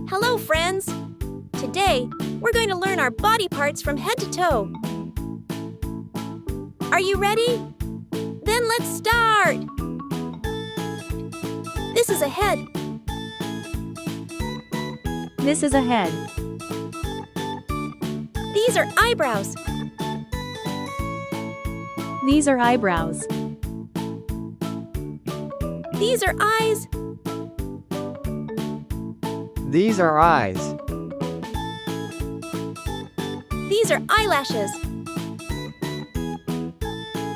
Hello, friends! Today, we're going to learn our body parts from head to toe. Are you ready? Then let's start! This is a head. This is a head. These are eyebrows. These are eyebrows. These are eyes. These are eyes. These are eyelashes.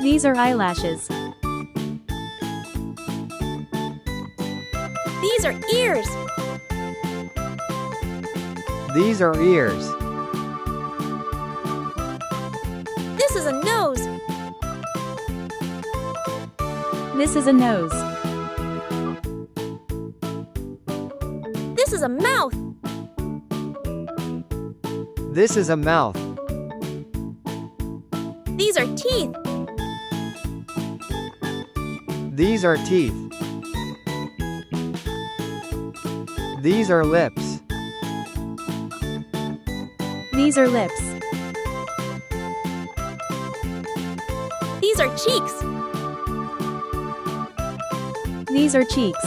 These are eyelashes. These are ears. These are ears. This is a nose. This is a nose. This is a mouth. This is a mouth. These are teeth. These are teeth. These are lips. These are lips. These are cheeks. These are cheeks.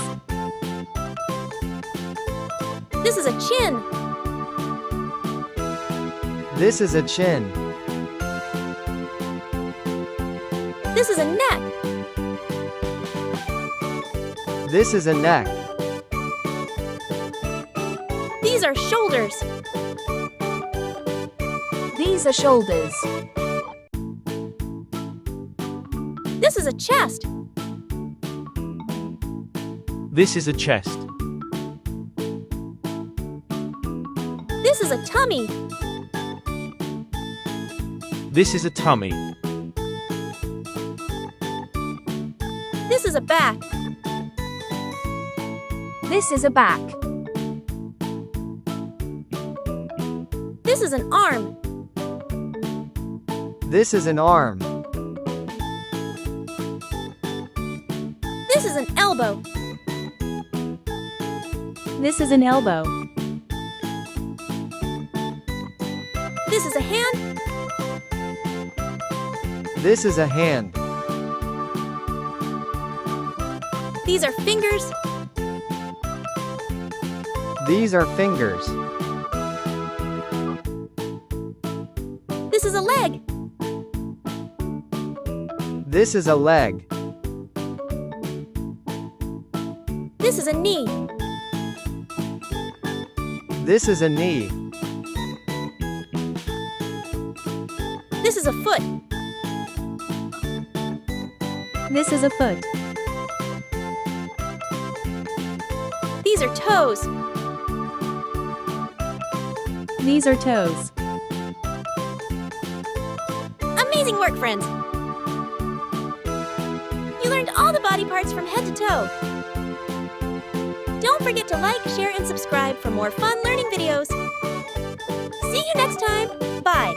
This is a chin. This is a chin. This is a neck. This is a neck. These are shoulders. These are shoulders. This is a chest. This is a chest. This is a tummy. This is a tummy. This is a back. This is a back. This is an arm. This is an arm. This is an elbow. This is an elbow. This is a hand. This is a hand. These are fingers. These are fingers. This is a leg. This is a leg. This is a knee. This is a knee. This is a foot. This is a foot. These are toes. These are toes. Amazing work, friends! You learned all the body parts from head to toe. Don't forget to like, share, and subscribe for more fun learning videos. See you next time. Bye.